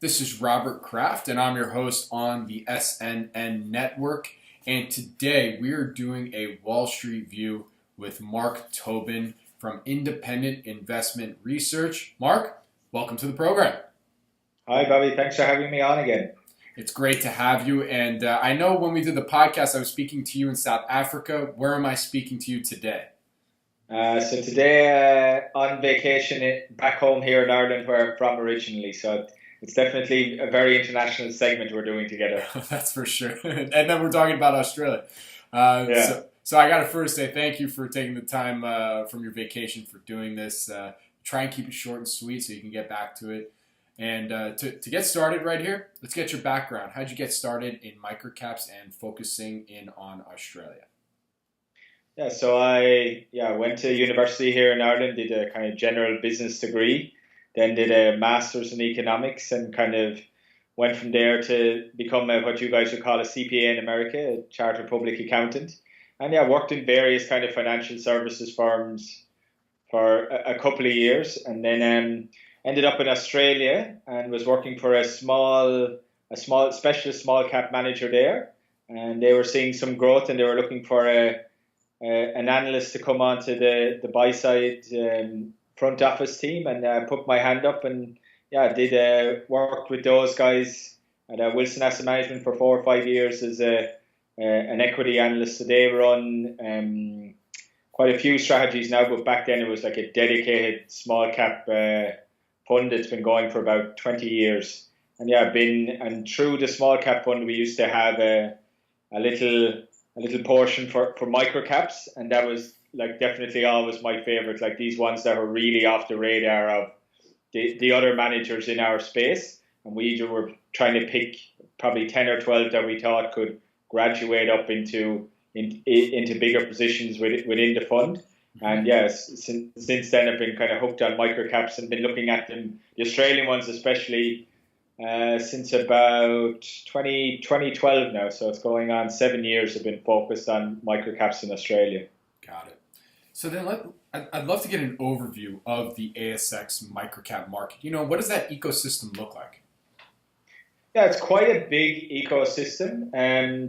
This is Robert Kraft, and I'm your host on the SNN.Network. And today we are doing a Wall Street View with Mark Tobin from Independent Investment Research. Mark, welcome to the program. Hi, Bobby. Thanks for having me on again. It's great to have you. And I know when we did the podcast, I was speaking to you in South Africa. Where am I speaking to you today? So today on vacation back home here in Ireland, where I'm from originally. So it's definitely a very international segment we're doing together. That's for sure. And then we're talking about Australia. So I got to first say thank you for taking the time from your vacation for doing this. Try and keep it short and sweet so you can get back to it. And to get started right here, let's get your background. How'd you get started in microcaps and focusing in on Australia? Yeah, so I went to university here in Ireland, did a kind of general business degree, then did a master's in economics, and kind of went from there to become what you guys would call a CPA in America, a chartered public accountant. And worked in various kind of financial services firms for a couple of years, and then ended up in Australia and was working for a small specialist small cap manager there. And they were seeing some growth, and they were looking for an analyst to come onto the buy side front office team, and put my hand up, and did work with those guys at Wilson Asset Management for 4 or 5 years as an equity analyst. So they run quite a few strategies now, but back then it was like a dedicated small cap fund that's been going for about 20 years. And through the small cap fund we used to have a little portion for microcaps, and that was like definitely always my favorite, like these ones that were really off the radar of the other managers in our space, and we were trying to pick probably 10 or 12 that we thought could graduate up into bigger positions within the fund. And since then I've been kind of hooked on microcaps and been looking at them, the Australian ones especially, since about 2012 now. So it's going on 7 years I've been focused on microcaps in Australia. Got it. So then I'd love to get an overview of the ASX MicroCap market. What does that ecosystem look like? Yeah, it's quite a big ecosystem.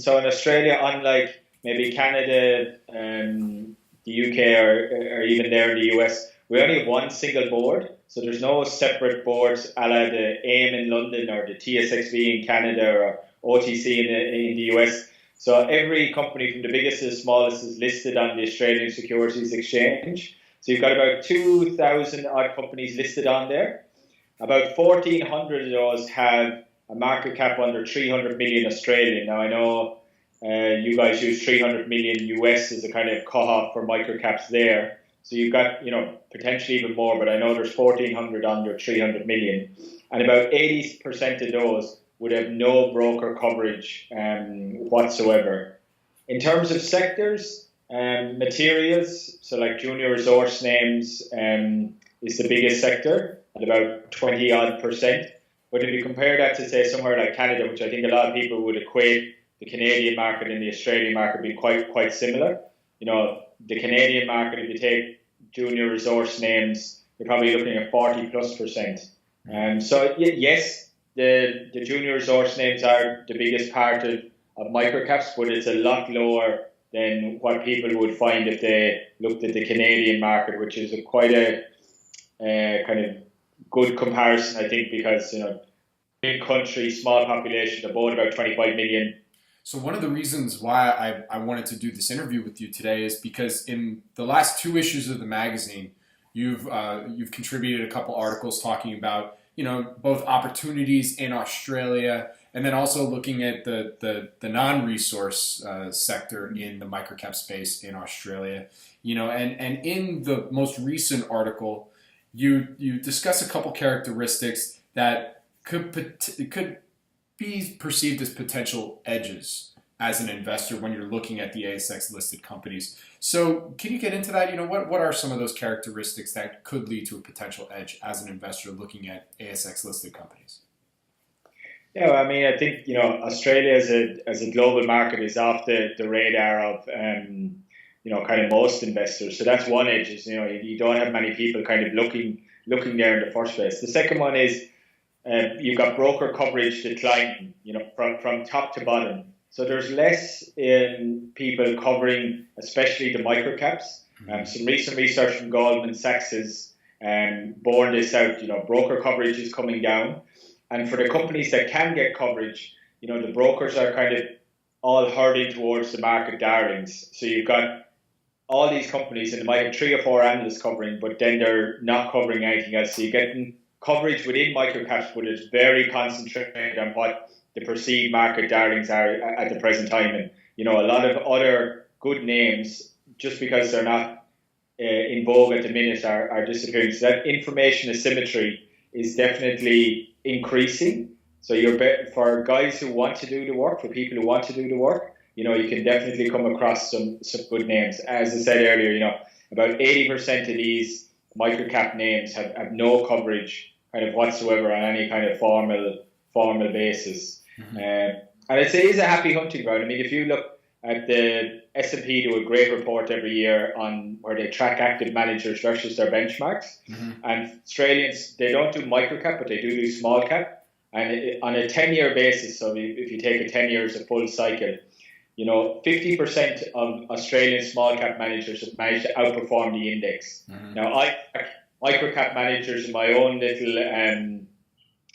So in Australia, unlike maybe Canada, the UK, or even there in the US, we only have one single board. So there's no separate boards a la the AIM in London or the TSXV in Canada or OTC in the US. So every company from the biggest to the smallest is listed on the Australian Securities Exchange. So you've got about 2,000 odd companies listed on there. About 1,400 of those have a market cap under 300 million Australian. Now I know you guys use 300 million US as a kind of cutoff for microcaps there. So you've got, potentially even more, but I know there's 1,400 under 300 million. And about 80% of those would have no broker coverage whatsoever. In terms of sectors, materials, so like junior resource names is the biggest sector at about 20 odd percent. But if you compare that to, say, somewhere like Canada, which I think a lot of people would equate the Canadian market and the Australian market being quite similar. The Canadian market, if you take junior resource names, you're probably looking at 40+%. So yes, the junior resource names are the biggest part of microcaps, but it's a lot lower than what people would find if they looked at the Canadian market, which is quite a kind of good comparison, I think, because big country, small population, they're both about 25 million. So one of the reasons why I wanted to do this interview with you today is because in the last 2 issues of the magazine, you've contributed a couple articles talking about both opportunities in Australia and then also looking at the non-resource sector in the microcap space in Australia. And in the most recent article, you discuss a couple characteristics that could be perceived as potential edges as an investor when you're looking at the ASX listed companies. So can you get into that? What are some of those characteristics that could lead to a potential edge as an investor looking at ASX listed companies? Yeah, I mean, I think, Australia as a global market is off the radar of, kind of most investors. So that's one edge is, you don't have many people kind of looking there in the first place. The second one is, you've got broker coverage declining, from top to bottom. So there's less people covering, especially the microcaps. Some recent research from Goldman Sachs has borne this out. Broker coverage is coming down, and for the companies that can get coverage, the brokers are kind of all herding towards the market darlings. So you've got all these companies, and they might have 3 or 4 analysts covering, but then they're not covering anything else. So you're getting coverage within microcaps, but it's very concentrated on what the perceived market darlings are at the present time. And, a lot of other good names, just because they're not in vogue at the minute, are disappearing. So that information asymmetry is definitely increasing. So for guys who want to do the work, for people who want to do the work, you can definitely come across some good names. As I said earlier, about 80% of these microcap names have no coverage kind of whatsoever on any kind of formal basis. Mm-hmm. And I'd say it's a happy hunting ground. I mean, if you look at the S&P, do a great report every year on where they track active managers versus their benchmarks. Mm-hmm. And Australians, they don't do microcap, but they do small cap. And on a 10-year basis, so if you take a 10 years, a full cycle, 50% of Australian small cap managers have managed to outperform the index. Mm-hmm. Now, I track microcap managers in my own little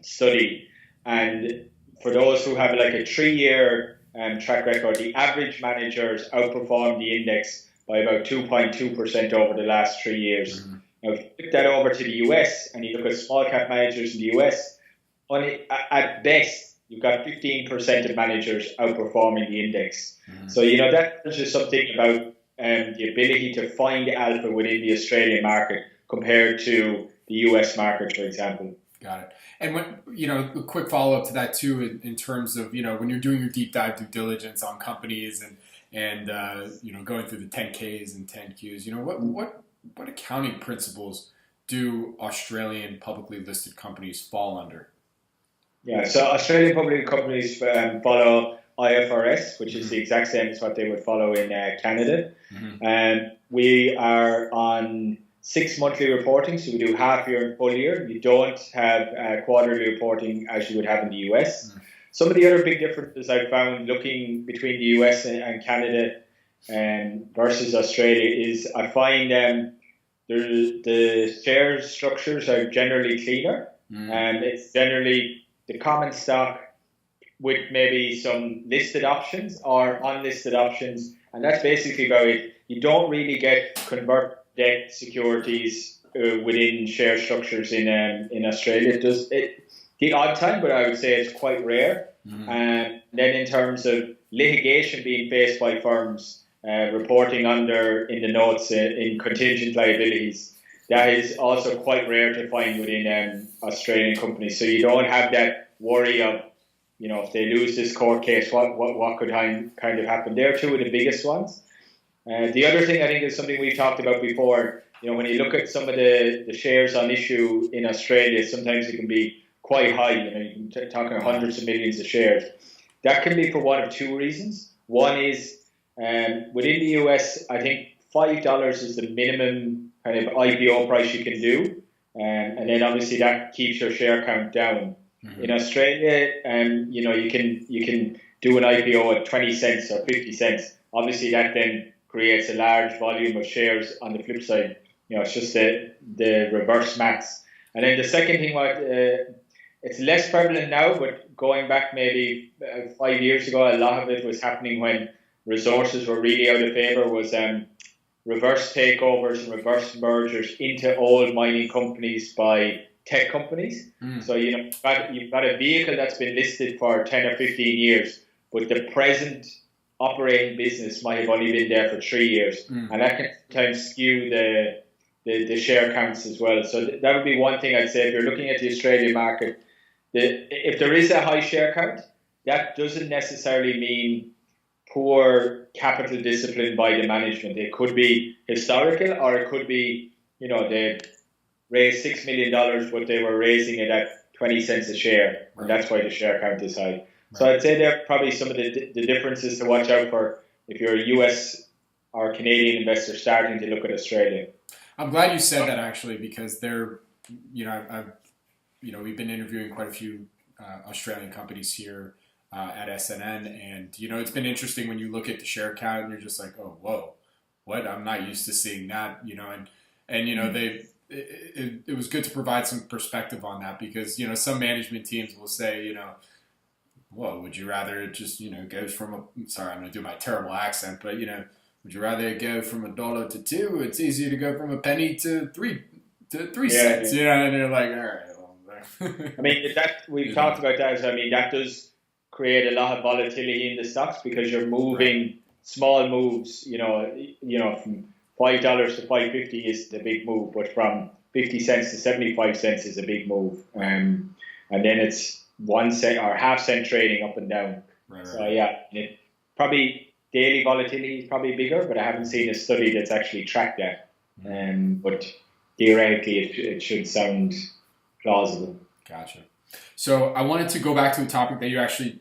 study, and for those who have like a 3-year track record, the average managers outperformed the index by about 2.2% over the last 3 years. Mm-hmm. Now, if you flip that over to the US and you look at small cap managers in the US, at best, you've got 15% of managers outperforming the index. Mm-hmm. So, that tells you something about the ability to find alpha within the Australian market compared to the US market, for example. Got it. And when, a quick follow-up to that too, in terms of, when you're doing your deep dive due diligence on companies and going through the 10Ks and 10Qs, what accounting principles do Australian publicly listed companies fall under? Yeah, so Australian public companies follow IFRS, which is the exact same as what they would follow in Canada. Mm-hmm. And we are on 6 monthly reporting, so we do half year and full year. You don't have quarterly reporting as you would have in the US. Mm-hmm. Some of the other big differences I found looking between the US and Canada versus Australia is I find the share structures are generally cleaner, and it's generally the common stock with maybe some listed options or unlisted options, and that's basically about it. You don't really get convert debt securities within share structures in Australia. It does the odd time, but I would say it's quite rare. Mm-hmm. And then in terms of litigation being faced by firms reporting under in the notes in contingent liabilities, that is also quite rare to find within Australian companies. So you don't have that worry of, if they lose this court case, what could kind of happen. They're two of the biggest ones. The other thing I think is something we've talked about before. When you look at some of the shares on issue in Australia, sometimes it can be quite high. You can talking hundreds of millions of shares. That can be for one of two reasons. One is within the US, I think $5 is the minimum kind of IPO price you can do, and then obviously that keeps your share count down. Mm-hmm. In Australia, you can do an IPO at 20 cents or 50 cents. Obviously, that then creates a large volume of shares. On the flip side, it's just the reverse maths. And then the second thing, it's less prevalent now, but going back maybe 5 years ago, a lot of it was happening when resources were really out of favor. Was reverse takeovers and reverse mergers into old mining companies by tech companies. Mm. So you've got a vehicle that's been listed for 10 or 15 years, but the present operating business might have only been there for 3 years, and that can sometimes skew the share counts as well. So that would be one thing I'd say if you're looking at the Australian market. If there is a high share count, that doesn't necessarily mean poor capital discipline by the management. It could be historical, or it could be, they raised $6 million, but they were raising it at 20 cents a share, and that's why the share count is high. Right. So I'd say there are probably some of the differences to watch out for if you're a US or Canadian investor starting to look at Australia. I'm glad you said that, actually, because I've we've been interviewing quite a few Australian companies here at SNN, and it's been interesting when you look at the share count and you're just like, oh, whoa, what? I'm not used to seeing that, and it was good to provide some perspective on that because some management teams will say, well, would you rather just go from sorry, I'm going to do my terrible accent, but would you rather go from $1 to $2? It's easier to go from a penny to three cents, and you're like, all right. I mean, that we've talked about that. I mean, that does create a lot of volatility in the stocks because you're moving small moves. From $5 to $5.50 is the big move, but from 50 cents to 75 cents is a big move. And then it's 1 cent or half cent trading up and down. Right. So probably daily volatility is probably bigger, but I haven't seen a study that's actually tracked that. But theoretically, it should sound plausible. Gotcha. So I wanted to go back to a topic that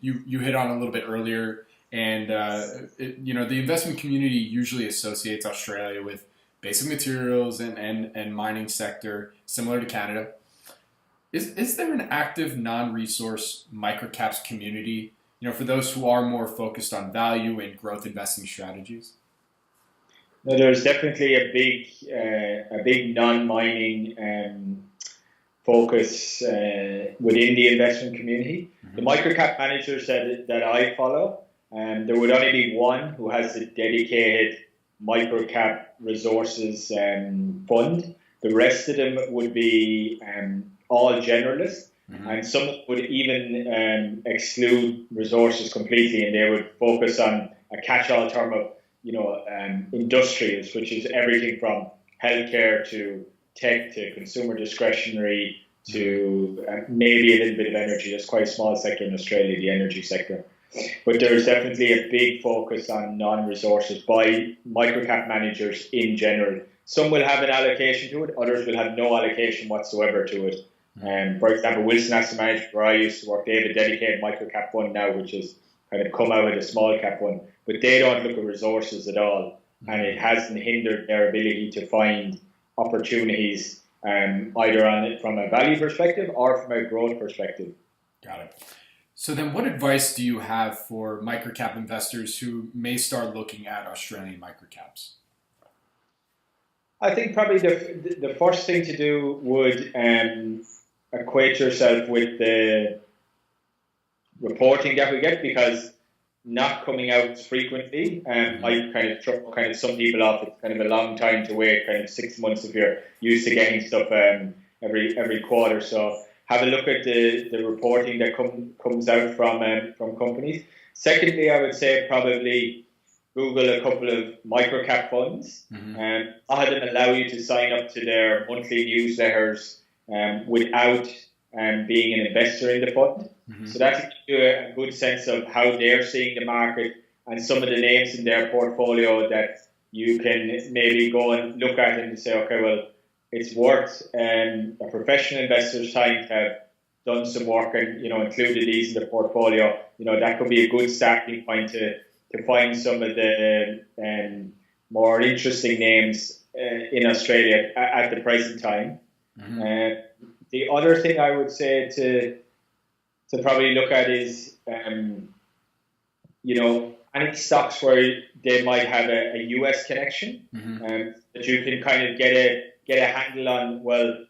you hit on a little bit earlier, and the investment community usually associates Australia with basic materials and mining sector, similar to Canada. Is there an active non-resource microcaps community? For those who are more focused on value and growth investing strategies. No, there's definitely a big non-mining focus within the investment community. Mm-hmm. The microcap managers that I follow, there would only be one who has a dedicated microcap resources fund. The rest of them would be all generalists, mm-hmm. and some would even exclude resources completely, and they would focus on a catch-all term of industrials, which is everything from healthcare to tech to consumer discretionary to maybe a little bit of energy. That's quite a small sector in Australia, the energy sector. But there's definitely a big focus on non-resources by microcap managers in general. Some will have an allocation to it, others will have no allocation whatsoever to it. For example, Wilson Asset Management, where I used to work, they have a dedicated microcap fund now, which has kind of come out of the small cap one. But they don't look at resources at all, and it hasn't hindered their ability to find opportunities either from a value perspective or from a growth perspective. Got it. So then what advice do you have for microcap investors who may start looking at Australian microcaps? I think probably the first thing to do would acquaint yourself with the reporting that we get, because not coming out frequently, I kind of some people off. It's kind of a long time to wait, kind of 6 months if you're used to getting stuff every quarter. So have a look at the reporting that comes out from companies. Secondly, I would say probably Google a couple of microcap funds. Mm-hmm. A lot of them allow you to sign up to their monthly newsletters without being an investor in the fund. Mm-hmm. So that gives you a good sense of how they're seeing the market and some of the names in their portfolio that you can maybe go and look at and say, okay, well, it's worth a professional investor's time to have done some work and included these in the portfolio. That could be a good starting point to find some of the more interesting names in Australia at the present time. Mm-hmm. The other thing I would say to probably look at is, any stocks where they might have a US connection, mm-hmm. That you can kind of get a handle on. Well,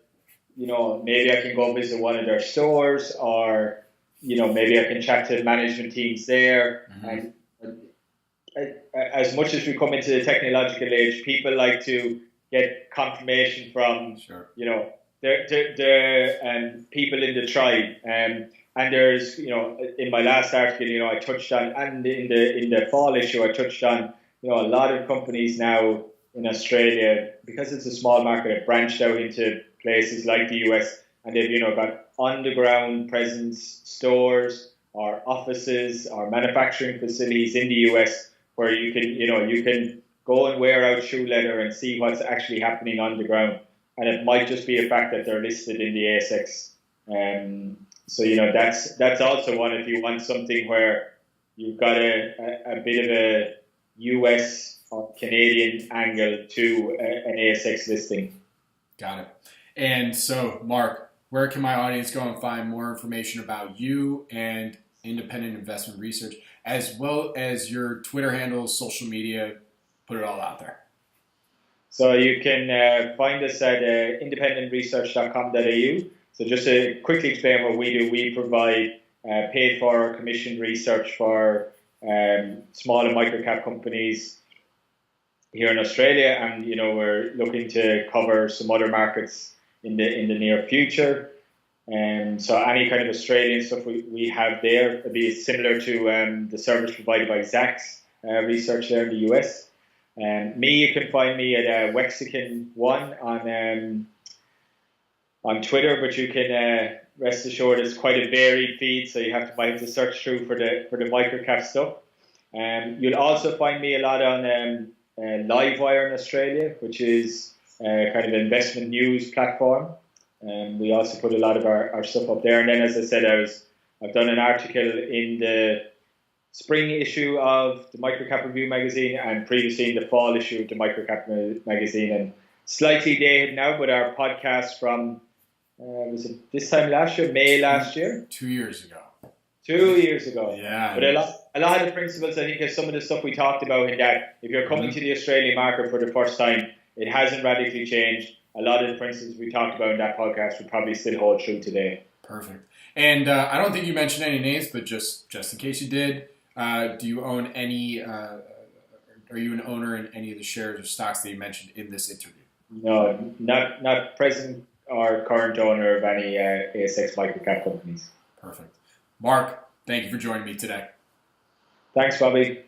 maybe I can go visit one of their stores, or maybe I can chat to management teams there. Mm-hmm. And as much as we come into the technological age, people like to get confirmation from their people in the tribe. And there's, in my last article, I touched on, and in the fall issue, I touched on, a lot of companies now in Australia, because it's a small market, have branched out into places like the US, and they've, got underground presence stores or offices or manufacturing facilities in the US where you can go and wear out shoe leather and see what's actually happening on the ground. And it might just be a fact that they're listed in the ASX. So, that's also one, if you want something where you've got a bit of a US or Canadian angle to an ASX listing. Got it. And so, Mark, where can my audience go and find more information about you and independent investment research, as well as your Twitter handles, social media? Put it all out there. So you can find us at independentresearch.com.au. So just to quickly explain what we do, we provide paid for or commissioned research for small and microcap companies here in Australia, and we're looking to cover some other markets in the near future. So any kind of Australian stuff we have there would be similar to the service provided by Zacks research there in the US. You can find me at Wexican1 on Twitter, but you can rest assured it's quite a varied feed, so might have to search through for the microcap stuff. You'll also find me a lot on Livewire in Australia, which is kind of an investment news platform. We also put a lot of our stuff up there. And then, as I said, I've done an article in the spring issue of the MicroCap Review magazine, and previously in the fall issue of the MicroCap magazine. And slightly dated now, but our podcast from, was it this time last year, May last year? 2 years ago. 2 years ago. Yeah. But a lot of the principles, I think, is some of the stuff we talked about in that if you're coming to the Australian market for the first time, it hasn't radically changed. A lot of the principles we talked about in that podcast would probably still hold true today. Perfect. And I don't think you mentioned any names, but just in case you did, do you own any, are you an owner in any of the shares or stocks that you mentioned in this interview? No, not present or current owner of any ASX MicroCap companies. Perfect. Mark, thank you for joining me today. Thanks, Bobby.